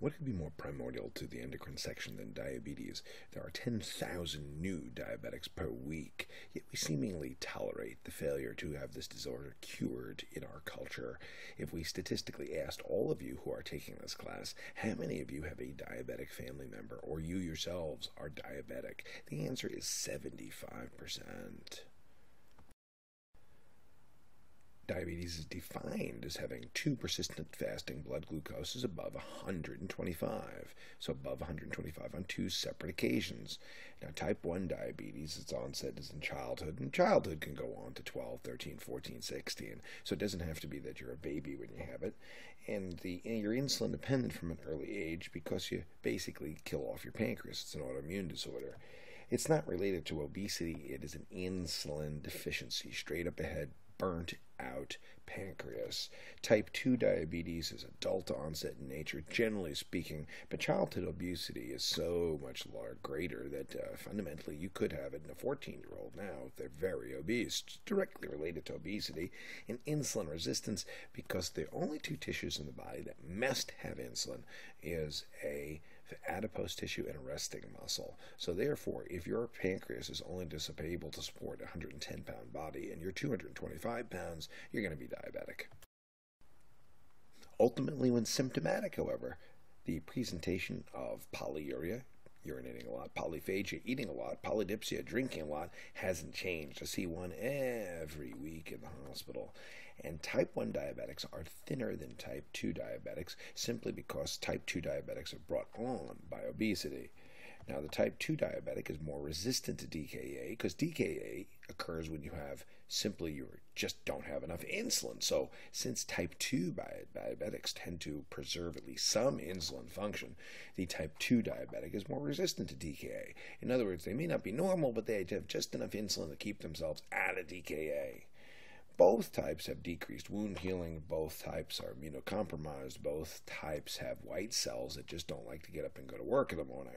What could be more primordial to the endocrine section than diabetes? There are 10,000 new diabetics per week, yet we seemingly tolerate the failure to have this disorder cured in our culture. If we statistically asked all of you who are taking this class, how many of you have a diabetic family member, or you yourselves are diabetic? The answer is 75%. Diabetes is defined as having two persistent fasting blood glucoses above 125, so above 125 on two separate occasions. Now, type 1 diabetes, its onset is in childhood, and childhood can go on to 12, 13, 14, 16, so it doesn't have to be that you're a baby when you have it. And you're insulin dependent from an early age because you basically kill off your pancreas. It's an autoimmune disorder. It's not related to obesity, it is an insulin deficiency, straight up ahead, burnt out pancreas. Type 2 diabetes is adult onset in nature, generally speaking, but childhood obesity is so much greater that fundamentally you could have it in a 14-year-old now if they're very obese. It's directly related to obesity and insulin resistance because the only two tissues in the body that must have insulin is the adipose tissue and a resting muscle. So therefore, if your pancreas is only able to support a 110-pound body and you're 225 pounds, you're going to be diabetic. Ultimately, when symptomatic, however, the presentation of polyuria, urinating a lot, polyphagia, eating a lot, polydipsia, drinking a lot, hasn't changed. I see one every week in the hospital. And type 1 diabetics are thinner than type 2 diabetics simply because type 2 diabetics are brought on by obesity. Now, the type 2 diabetic is more resistant to DKA because DKA occurs when you just don't have enough insulin. So since type 2 diabetics tend to preserve at least some insulin function, the type 2 diabetic is more resistant to DKA. In other words, they may not be normal, but they have just enough insulin to keep themselves out of DKA. Both types have decreased wound healing, both types are immunocompromised, both types have white cells that just don't like to get up and go to work in the morning.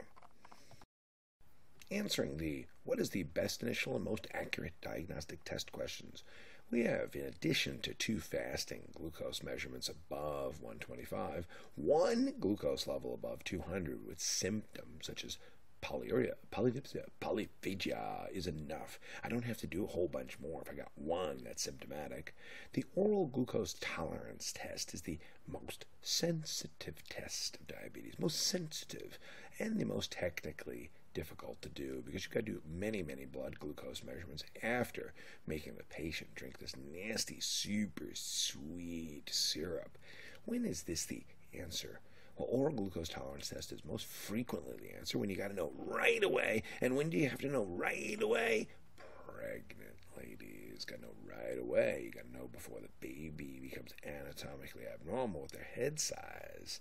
Answering what is the best initial and most accurate diagnostic test questions, we have, in addition to two fasting glucose measurements above 125, one glucose level above 200 with symptoms such as polyuria, polydipsia, polyphagia is enough. I don't have to do a whole bunch more if I got one that's symptomatic. The oral glucose tolerance test is the most sensitive test of diabetes, most sensitive, and the most technically difficult to do because you've got to do many, many blood glucose measurements after making the patient drink this nasty, super sweet syrup. When is this the answer? Well, oral glucose tolerance test is most frequently the answer when you got to know right away. And when do you have to know right away? Pregnant ladies got to know right away. You got to know before the baby becomes anatomically abnormal with their head size.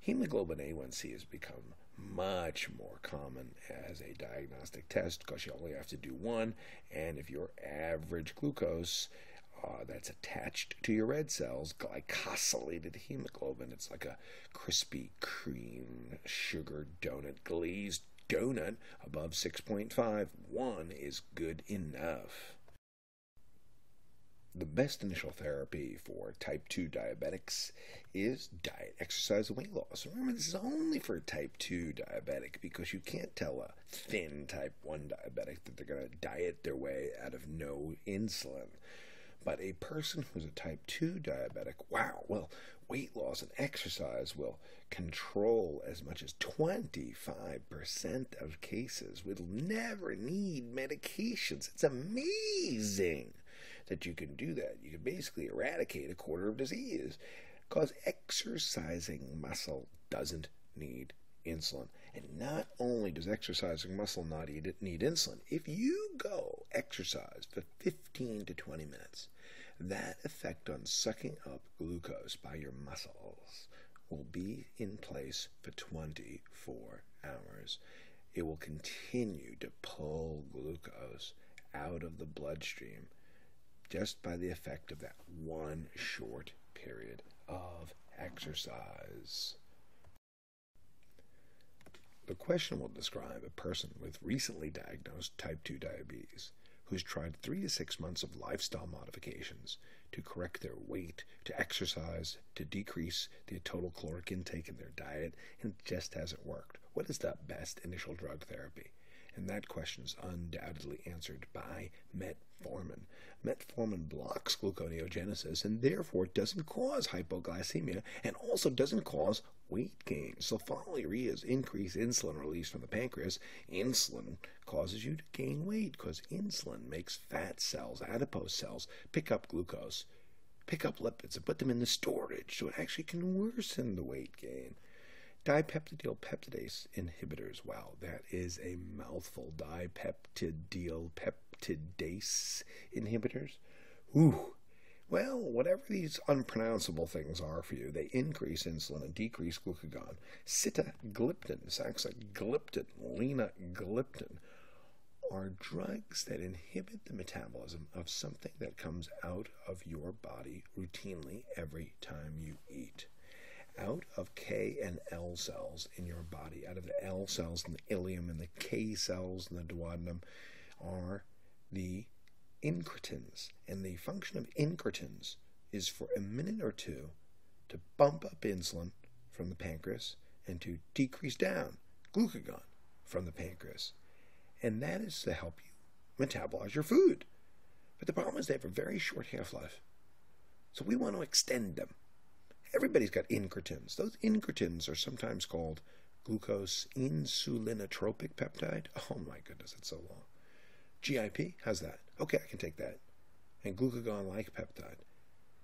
Hemoglobin A1C has become much more common as a diagnostic test because you only have to do one, and if your average glucose that's attached to your red cells, glycosylated hemoglobin, it's like a Krispy Kreme sugar donut, glazed donut above 6.5, 1 is good enough. The best initial therapy for type 2 diabetics is diet, exercise, and weight loss. Remember, this is only for type 2 diabetic because you can't tell a thin type 1 diabetic that they're going to diet their way out of no insulin. But a person who's a type 2 diabetic, weight loss and exercise will control as much as 25% of cases. We'll never need medications. It's amazing that you can do that. You can basically eradicate a quarter of disease because exercising muscle doesn't need insulin. And not only does exercising muscle not need insulin, if you go exercise for 15 to 20 minutes, that effect on sucking up glucose by your muscles will be in place for 24 hours. It will continue to pull glucose out of the bloodstream just by the effect of that one short period of exercise. The question will describe a person with recently diagnosed type 2 diabetes who's tried 3 to 6 months of lifestyle modifications to correct their weight, to exercise, to decrease the total caloric intake in their diet, and it just hasn't worked. What is the best initial drug therapy? And that question is undoubtedly answered by metformin. Metformin blocks gluconeogenesis and therefore doesn't cause hypoglycemia and also doesn't cause weight gain. Sulfonylureas increase insulin release from the pancreas. Insulin causes you to gain weight because insulin makes fat cells, adipose cells, pick up glucose, pick up lipids, and put them into storage, so it actually can worsen the weight gain. Dipeptidyl peptidase inhibitors. Wow, that is a mouthful. Dipeptidyl peptidase inhibitors. Ooh. Well, whatever these unpronounceable things are for you, they increase insulin and decrease glucagon. Sitagliptin, saxagliptin, linagliptin are drugs that inhibit the metabolism of something that comes out of your body routinely every time you eat. Out of K and L cells in your body, out of the L cells in the ileum and the K cells in the duodenum, are the incretins. And the function of incretins is for a minute or two to bump up insulin from the pancreas and to decrease down glucagon from the pancreas. And that is to help you metabolize your food. But the problem is they have a very short half-life. So we want to extend them. Everybody's got incretins. Those incretins are sometimes called glucose insulinotropic peptide. Oh my goodness, it's so long. GIP, how's that? Okay, I can take that. And glucagon-like peptide.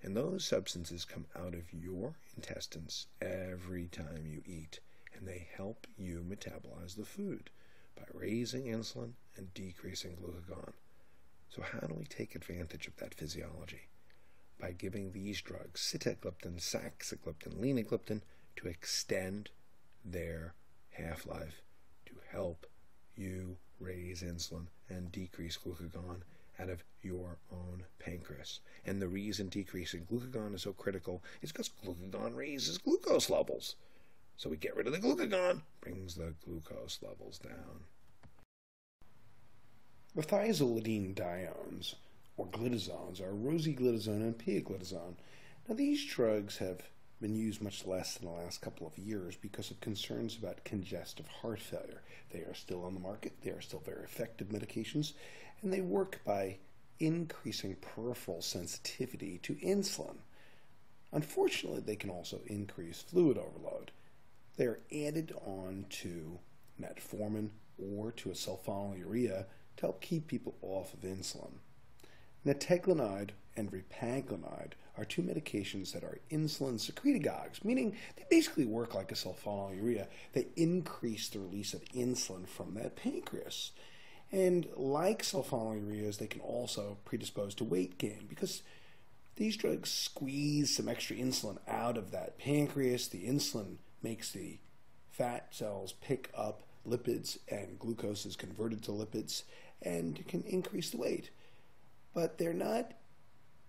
And those substances come out of your intestines every time you eat. And they help you metabolize the food by raising insulin and decreasing glucagon. So how do we take advantage of that physiology? By giving these drugs, sitagliptin, saxagliptin, linagliptin, to extend their half-life, to help you raise insulin and decrease glucagon out of your own pancreas. And the reason decreasing glucagon is so critical is because glucagon raises glucose levels. So we get rid of the glucagon, brings the glucose levels down. The thiazolidinediones, or glitazones, are rosiglitazone and pioglitazone. Now, these drugs have been used much less in the last couple of years because of concerns about congestive heart failure. They are still on the market. They are still very effective medications, and they work by increasing peripheral sensitivity to insulin. Unfortunately, they can also increase fluid overload. They are added on to metformin or to a sulfonylurea to help keep people off of insulin. Nateglinide and repaglinide are two medications that are insulin secretagogues, meaning they basically work like a sulfonylurea. They increase the release of insulin from that pancreas. And like sulfonylureas, they can also predispose to weight gain because these drugs squeeze some extra insulin out of that pancreas. The insulin makes the fat cells pick up lipids, and glucose is converted to lipids and can increase the weight. But they're not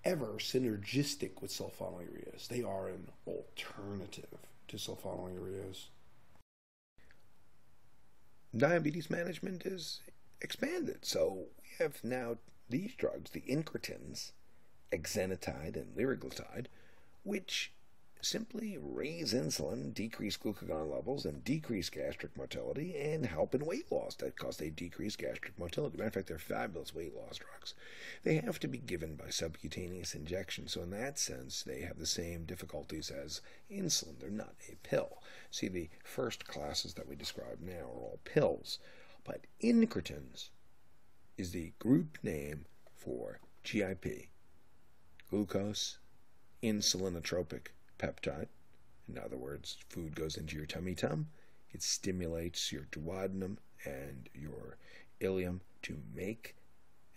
ever synergistic with sulfonylureas. They are an alternative to sulfonylureas. Diabetes management is expanded. So we have now these drugs, the incretins, exenatide and liraglutide, which simply raise insulin, decrease glucagon levels, and decrease gastric motility, and help in weight loss because they decrease gastric motility. Matter of fact, they're fabulous weight loss drugs. They have to be given by subcutaneous injection, so in that sense, they have the same difficulties as insulin. They're not a pill. See, the first classes that we describe now are all pills, but incretins is the group name for GIP, glucose insulinotropic peptide. In other words, food goes into your tummy-tum. It stimulates your duodenum and your ileum to make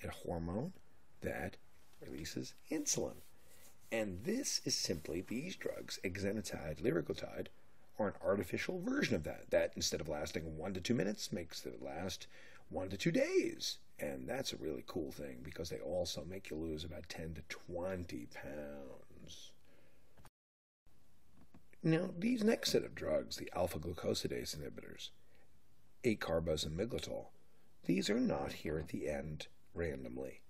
a hormone that releases insulin. And this is simply these drugs, exenatide, liraglutide, are an artificial version of that. That instead of lasting 1 to 2 minutes makes it last 1 to 2 days. And that's a really cool thing because they also make you lose about 10 to 20 pounds. Now, these next set of drugs, the alpha-glucosidase inhibitors, acarbose and miglatol, these are not here at the end randomly.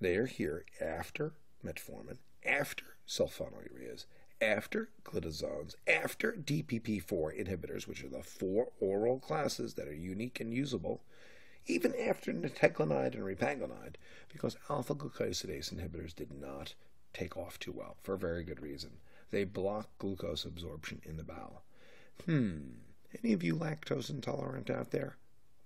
They are here after metformin, after sulfonylureas, after glitazones, after DPP-4 inhibitors, which are the 4 oral classes that are unique and usable, even after niteclinide and repaglinide, because alpha-glucosidase inhibitors did not take off too well, for a very good reason. They block glucose absorption in the bowel. Any of you lactose intolerant out there?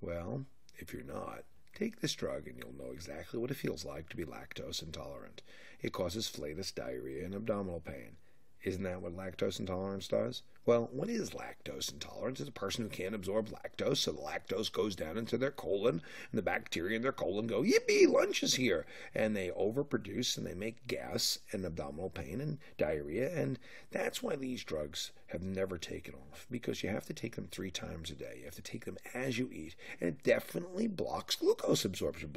Well, if you're not, take this drug and you'll know exactly what it feels like to be lactose intolerant. It causes flatus, diarrhea, and abdominal pain. Isn't that what lactose intolerance does? Well, what is lactose intolerance? It's a person who can't absorb lactose, so the lactose goes down into their colon, and the bacteria in their colon go, yippee, lunch is here! And they overproduce, and they make gas and abdominal pain and diarrhea, and that's why these drugs have never taken off, because you have to take them 3 times a day. You have to take them as you eat, and it definitely blocks glucose absorption,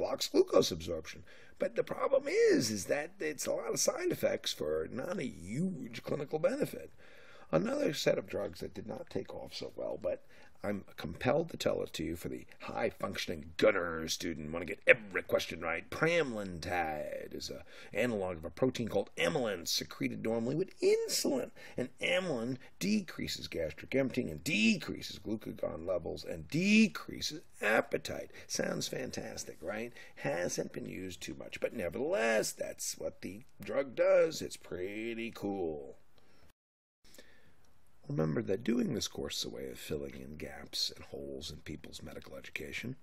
But the problem is that it's a lot of side effects for not a huge clinical benefit. Another set of drugs that did not take off so well, but I'm compelled to tell it to you for the high-functioning gunner student. Want to get every question right. Pramlintide is an analog of a protein called amylin, secreted normally with insulin. And amylin decreases gastric emptying and decreases glucagon levels and decreases appetite. Sounds fantastic, right? Hasn't been used too much, but nevertheless, that's what the drug does. It's pretty cool. Remember that doing this course is a way of filling in gaps and holes in people's medical education.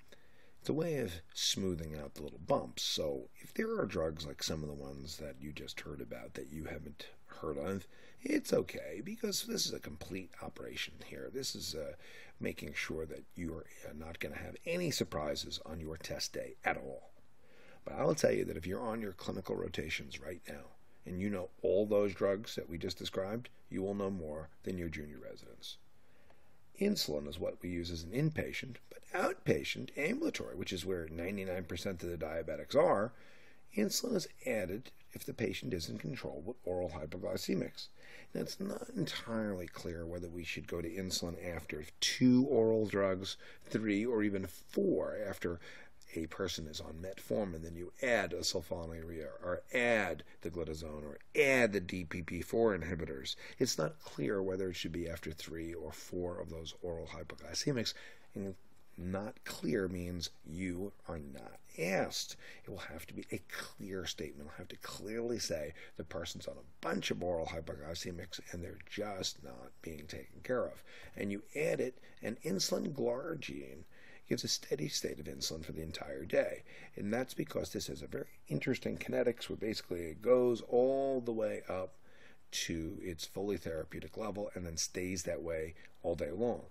It's a way of smoothing out the little bumps. So if there are drugs like some of the ones that you just heard about that you haven't heard of, it's okay, because this is a complete operation here. This is making sure that you are not going to have any surprises on your test day at all. But I will tell you that if you're on your clinical rotations right now, and you know all those drugs that we just described, you will know more than your junior residents. Insulin is what we use as an inpatient, but outpatient, ambulatory, which is where 99% of the diabetics are, insulin is added if the patient is in control with oral hypoglycemics. Now, it's not entirely clear whether we should go to insulin after 2 oral drugs, 3, or even 4 after a person is on metformin, then you add a sulfonylurea or add the glitazone or add the DPP-4 inhibitors. It's not clear whether it should be after 3 or 4 of those oral hypoglycemics. And not clear means you are not asked. It will have to be a clear statement. It will have to clearly say the person's on a bunch of oral hypoglycemics and they're just not being taken care of. And you add it, and insulin glargine gives a steady state of insulin for the entire day. And that's because this has a very interesting kinetics where basically it goes all the way up to its fully therapeutic level and then stays that way all day long.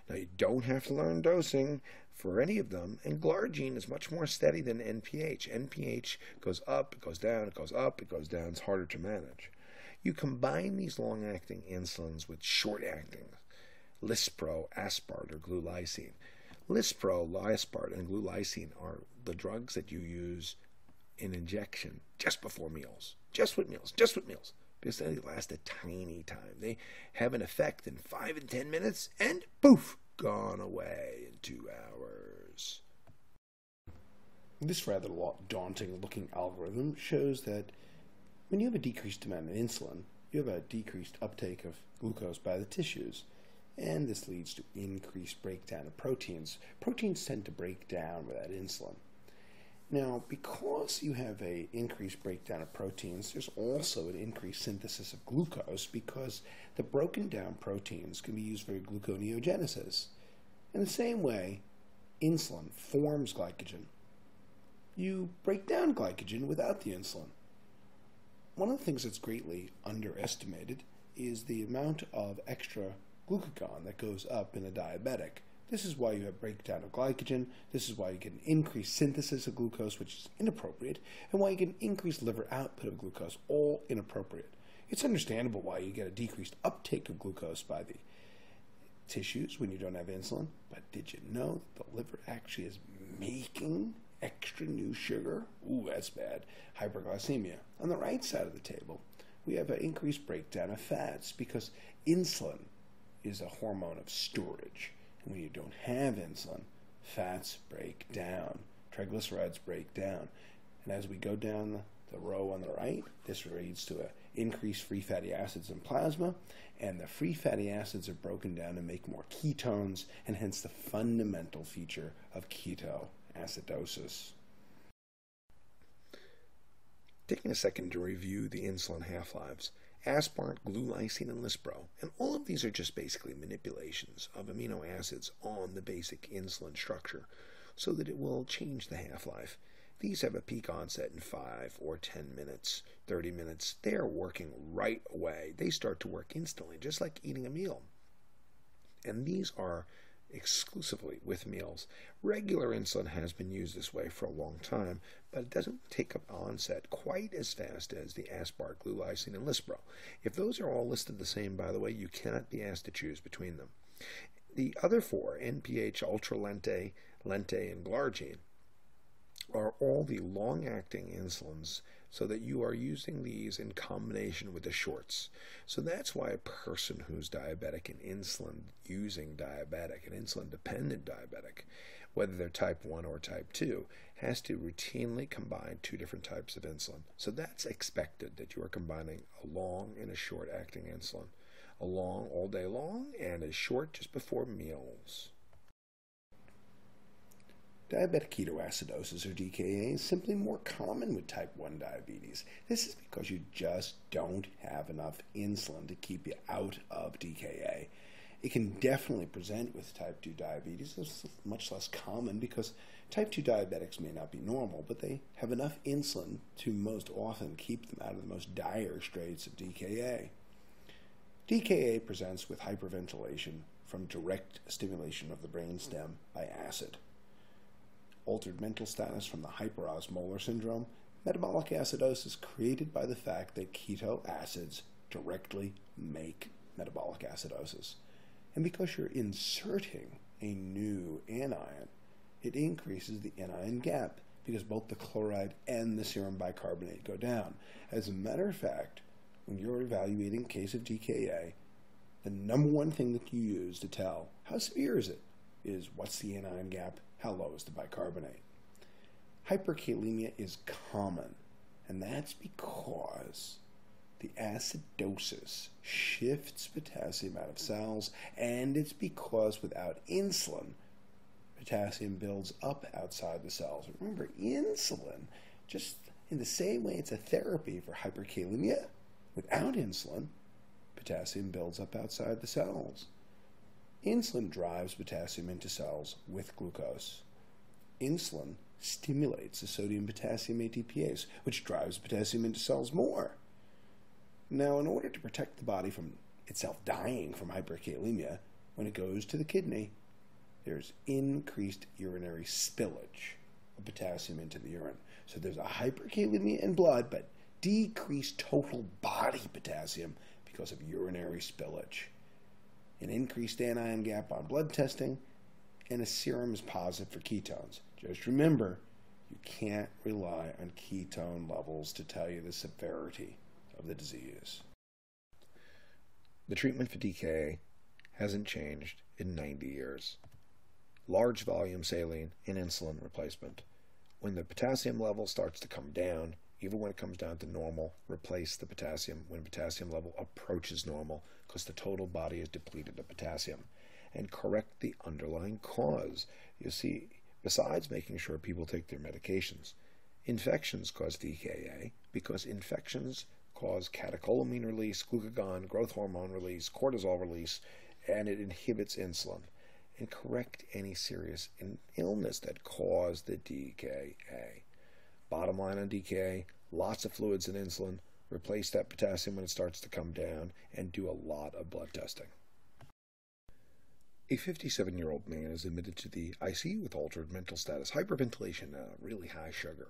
Now, you don't have to learn dosing for any of them, and glargine is much more steady than NPH. NPH goes up, it goes down, it goes up, it goes down. It's harder to manage. You combine these long-acting insulins with short-acting, Lispro, Aspart, or glulisine. Lispro, Aspart, and glulisine are the drugs that you use in injection just before meals. Just with meals. Because they last a tiny time. They have an effect in 5 and 10 minutes, and poof, gone away in 2 hours. This rather daunting-looking algorithm shows that when you have a decreased amount of insulin, you have a decreased uptake of glucose by the tissues. And this leads to increased breakdown of proteins. Proteins tend to break down without insulin. Now, because you have an increased breakdown of proteins, there's also an increased synthesis of glucose because the broken down proteins can be used for gluconeogenesis. In the same way, insulin forms glycogen. You break down glycogen without the insulin. One of the things that's greatly underestimated is the amount of extra glucagon that goes up in a diabetic. This is why you have breakdown of glycogen. This is why you get an increased synthesis of glucose, which is inappropriate, and why you get an increased liver output of glucose, all inappropriate. It's understandable why you get a decreased uptake of glucose by the tissues when you don't have insulin, but did you know that the liver actually is making extra new sugar? Ooh, that's bad. Hyperglycemia. On the right side of the table, we have an increased breakdown of fats because insulin is a hormone of storage. And when you don't have insulin, fats break down, triglycerides break down. And as we go down the row on the right, this leads to increased free fatty acids in plasma, and the free fatty acids are broken down to make more ketones, and hence the fundamental feature of ketoacidosis. Taking a second to review the insulin half-lives, aspartate, glucosine, and lispro, and all of these are just basically manipulations of amino acids on the basic insulin structure so that it will change the half-life. These have a peak onset in 5 or 10 minutes, 30 minutes. They are working right away. They start to work instantly, just like eating a meal. And these are exclusively with meals. Regular insulin has been used this way for a long time, but it doesn't take up onset quite as fast as the aspartate, glucosine, and lispro. If those are all listed the same, by the way, you cannot be asked to choose between them. The other four, NPH, ultralente, lente, and glargine, are all the long-acting insulins, so that you are using these in combination with the shorts. So that's why a person who's diabetic and insulin-using diabetic, an insulin-dependent diabetic, whether they're type 1 or type 2, has to routinely combine two different types of insulin. So that's expected, that you are combining a long and a short-acting insulin. A long all day long and a short just before meals. Diabetic ketoacidosis, or DKA, is simply more common with type 1 diabetes. This is because you just don't have enough insulin to keep you out of DKA. It can definitely present with type 2 diabetes. It's much less common because type 2 diabetics may not be normal, but they have enough insulin to most often keep them out of the most dire straits of DKA. DKA presents with hyperventilation from direct stimulation of the brainstem by acid, altered mental status from the hyperosmolar syndrome, metabolic acidosis created by the fact that keto acids directly make metabolic acidosis. And because you're inserting a new anion, it increases the anion gap because both the chloride and the serum bicarbonate go down. As a matter of fact, when you're evaluating a case of DKA, the number one thing that you use to tell how severe is it is what's the anion gap, how low is the bicarbonate. Hyperkalemia is common, and that's because the acidosis shifts potassium out of cells, and it's because without insulin, potassium builds up outside the cells. Remember, insulin, just in the same way it's a therapy for hyperkalemia, without insulin, potassium builds up outside the cells. Insulin drives potassium into cells with glucose. Insulin stimulates the sodium-potassium ATPase, which drives potassium into cells more. Now, in order to protect the body from itself dying from hyperkalemia, when it goes to the kidney, there's increased urinary spillage of potassium into the urine. So there's a hyperkalemia in blood, but decreased total body potassium because of urinary spillage. An increased anion gap on blood testing, and a serum is positive for ketones. Just remember, you can't rely on ketone levels to tell you the severity of the disease. The treatment for DKA hasn't changed in 90 years. Large volume saline and insulin replacement. When the potassium level starts to come down, even when it comes down to normal, replace the potassium when potassium level approaches normal, because the total body is depleted of potassium. And correct the underlying cause. You see, besides making sure people take their medications, infections cause DKA because infections cause catecholamine release, glucagon, growth hormone release, cortisol release, and it inhibits insulin. And correct any serious illness that caused the DKA. Bottom line on DKA, lots of fluids and insulin, replace that potassium when it starts to come down, and do a lot of blood testing. A 57-year-old man is admitted to the ICU with altered mental status, hyperventilation, and really high sugar.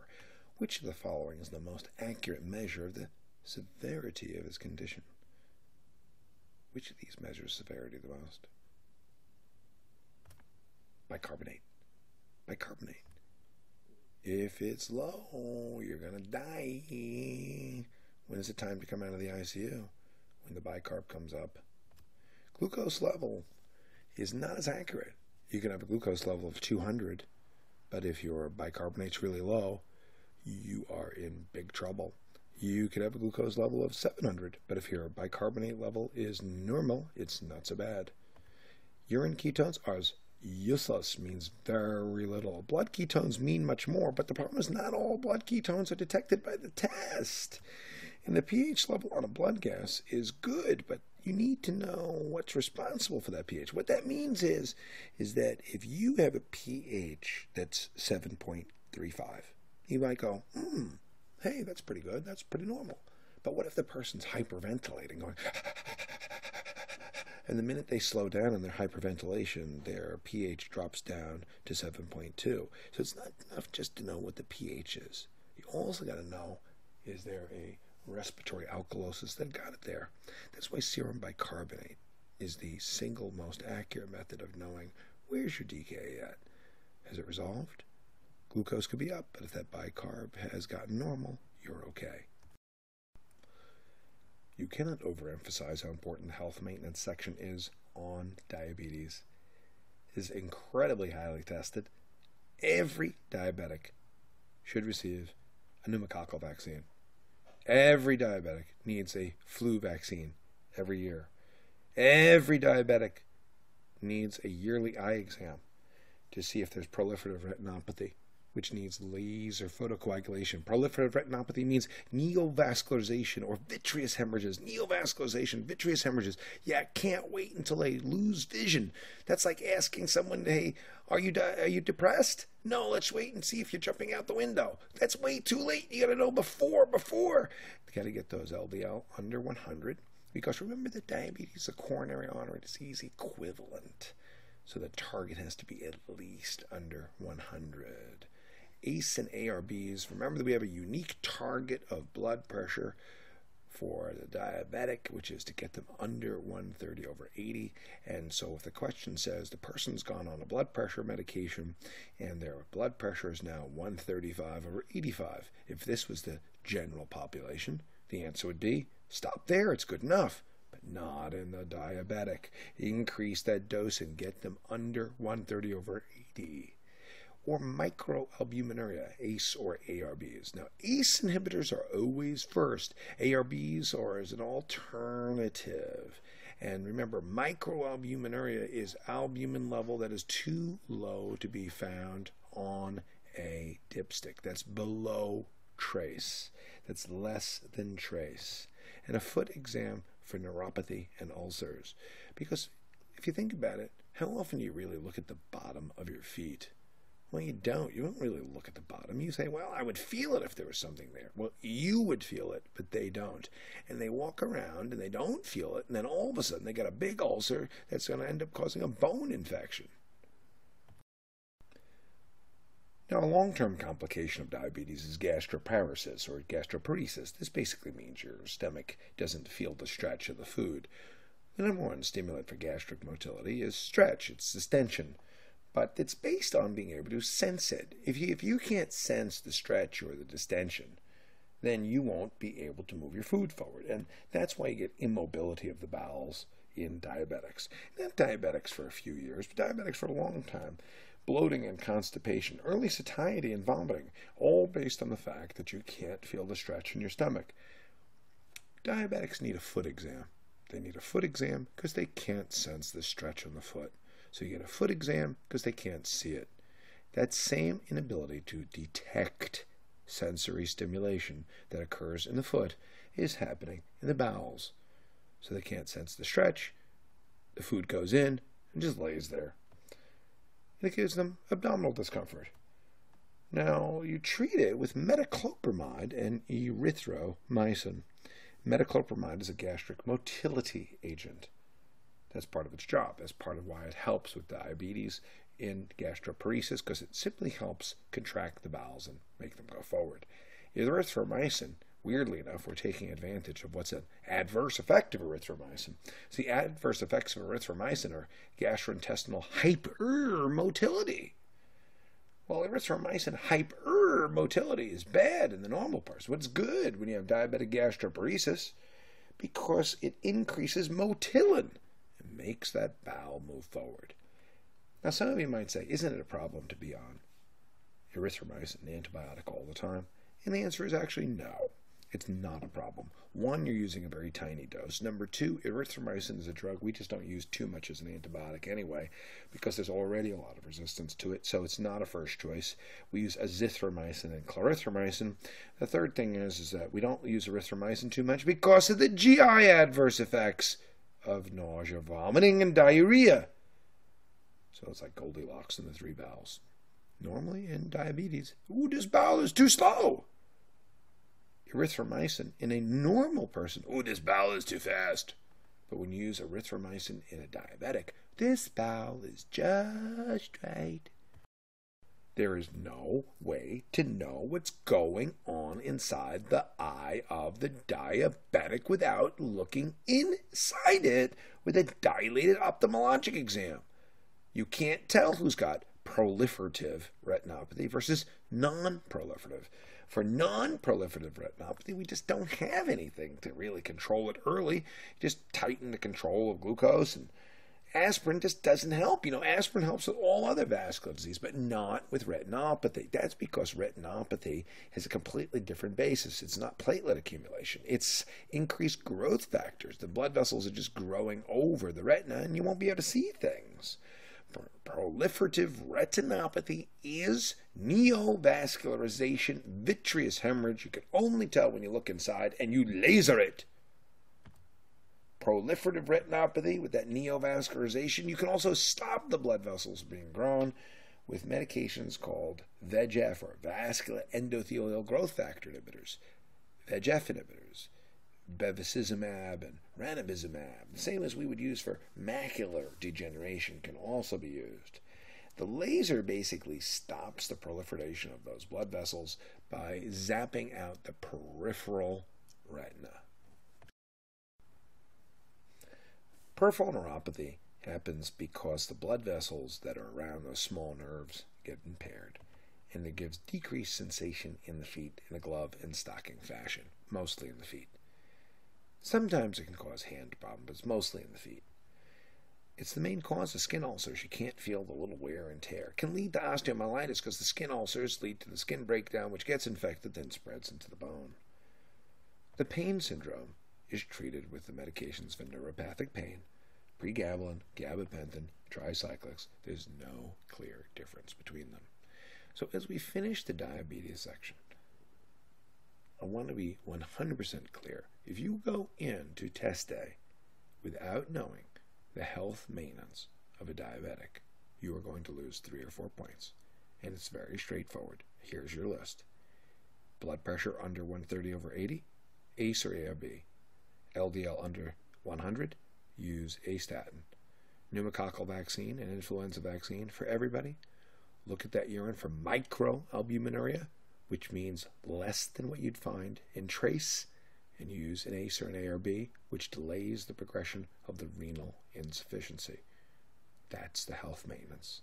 Which of the following is the most accurate measure of the severity of his condition? Which of these measures severity the most? Bicarbonate. Bicarbonate. If it's low, you're going to die. When is it time to come out of the ICU? When the bicarb comes up. Glucose level is not as accurate. You can have a glucose level of 200, but if your bicarbonate's really low, you are in big trouble. You could have a glucose level of 700, but if your bicarbonate level is normal, it's not so bad. Urine ketones are useless, means very little. Blood ketones mean much more, but the problem is not all blood ketones are detected by the test. And the pH level on a blood gas is good, but you need to know what's responsible for that pH. What that means is that if you have a pH that's 7.35, you might go, hey, that's pretty good, that's pretty normal. But what if the person's hyperventilating, going, and the minute they slow down in their hyperventilation, their pH drops down to 7.2. So it's not enough just to know what the pH is. You also got to know, is there a respiratory alkalosis that got it there? That's why serum bicarbonate is the single most accurate method of knowing where's your DKA at. Has it resolved? Glucose could be up, but if that bicarb has gotten normal, you're okay. You cannot overemphasize how important the health maintenance section is on diabetes. It is incredibly highly tested. Every diabetic should receive a pneumococcal vaccine. Every diabetic needs a flu vaccine every year. Every diabetic needs a yearly eye exam to see if there's proliferative retinopathy, which needs laser photocoagulation. Proliferative retinopathy means neovascularization or vitreous hemorrhages. Neovascularization, vitreous hemorrhages. Yeah, can't wait until they lose vision. That's like asking someone, hey, are you depressed? No, let's wait and see if you're jumping out the window. That's way too late. You got to know before. You got to get those LDL under 100, because remember that diabetes is a coronary artery disease equivalent. So the target has to be at least under 100. ACE and ARBs, remember that we have a unique target of blood pressure for the diabetic, which is to get them under 130/80. And so if the question says the person's gone on a blood pressure medication and their blood pressure is now 135/85, if this was the general population, the answer would be stop there, it's good enough. But not in the diabetic. Increase that dose and get them under 130/80. Or microalbuminuria, ACE or ARBs. Now, ACE inhibitors are always first. ARBs are as an alternative. And remember, microalbuminuria is albumin level that is too low to be found on a dipstick. That's below trace. That's less than trace. And a foot exam for neuropathy and ulcers. Because if you think about it, how often do you really look at the bottom of your feet? Well, you don't. You don't really look at the bottom. You say, well, I would feel it if there was something there. Well, you would feel it, but they don't. And they walk around and they don't feel it, and then all of a sudden they got a big ulcer that's going to end up causing a bone infection. Now, a long-term complication of diabetes is gastroparesis or gastroparesis. This basically means your stomach doesn't feel the stretch of the food. The number one stimulant for gastric motility is stretch. It's distension. But it's based on being able to sense it. If you can't sense the stretch or the distension, then you won't be able to move your food forward. And that's why you get immobility of the bowels in diabetics. Not diabetics for a few years, but diabetics for a long time. Bloating and constipation, early satiety and vomiting, all based on the fact that you can't feel the stretch in your stomach. Diabetics need a foot exam. They need a foot exam because they can't sense the stretch on the foot. So you get a foot exam because they can't see it. That same inability to detect sensory stimulation that occurs in the foot is happening in the bowels. So they can't sense the stretch. The food goes in and just lays there. It gives them abdominal discomfort. Now, you treat it with metoclopramide and erythromycin. Metoclopramide is a gastric motility agent. That's part of its job. That's part of why it helps with diabetes in gastroparesis, because it simply helps contract the bowels and make them go forward. Erythromycin, weirdly enough, we're taking advantage of what's an adverse effect of erythromycin. So the adverse effects of erythromycin are gastrointestinal hypermotility. Well, erythromycin hypermotility is bad in the normal person. What's good when you have diabetic gastroparesis? Because it increases motilin. It makes that bowel move forward. Now, some of you might say, isn't it a problem to be on erythromycin, the antibiotic, all the time? And the answer is actually no. It's not a problem. One, you're using a very tiny dose. Number two, erythromycin is a drug we just don't use too much as an antibiotic anyway, because there's already a lot of resistance to it, so it's not a first choice. We use azithromycin and clarithromycin. The third thing is that we don't use erythromycin too much because of the GI adverse effects of nausea, vomiting, and diarrhea. So it's like Goldilocks in the three bowels. Normally in diabetes, ooh, this bowel is too slow. Erythromycin in a normal person, oh, this bowel is too fast. But when you use erythromycin in a diabetic, this bowel is just right. There is no way to know what's going on inside the eye of the diabetic without looking inside it with a dilated ophthalmologic exam. You can't tell who's got proliferative retinopathy versus non-proliferative. For non-proliferative retinopathy, we just don't have anything to really control it early. You just tighten the control of glucose, and aspirin just doesn't help. Aspirin helps with all other vascular disease, but not with retinopathy. That's because retinopathy has a completely different basis. It's not platelet accumulation. It's increased growth factors. The blood vessels are just growing over the retina, and you won't be able to see things. Proliferative retinopathy is neovascularization, vitreous hemorrhage. You can only tell when you look inside and you laser it. Proliferative retinopathy with that neovascularization, you can also stop the blood vessels being grown with medications called VEGF, or vascular endothelial growth factor inhibitors, VEGF inhibitors, bevacizumab and ranibizumab, the same as we would use for macular degeneration, can also be used. The laser basically stops the proliferation of those blood vessels by zapping out the peripheral retina. Peripheral neuropathy happens because the blood vessels that are around those small nerves get impaired, and it gives decreased sensation in the feet in a glove and stocking fashion, mostly in the feet. Sometimes it can cause hand problems, but it's mostly in the feet. It's the main cause of skin ulcers. You can't feel the little wear and tear. It can lead to osteomyelitis because the skin ulcers lead to the skin breakdown, which gets infected, then spreads into the bone. The pain syndrome is treated with the medications for neuropathic pain, pregabalin, gabapentin, tricyclics. There's no clear difference between them. So as we finish the diabetes section, I want to be 100% clear. If you go into test day without knowing the health maintenance of a diabetic, you are going to lose 3 or 4 points. And it's very straightforward. Here's your list. Blood pressure under 130/80, ACE or ARB. LDL under 100, use a statin. Pneumococcal vaccine and influenza vaccine for everybody. Look at that urine for microalbuminuria, which means less than what you'd find in trace, and use an ACE or an ARB, which delays the progression of the renal insufficiency. That's the health maintenance.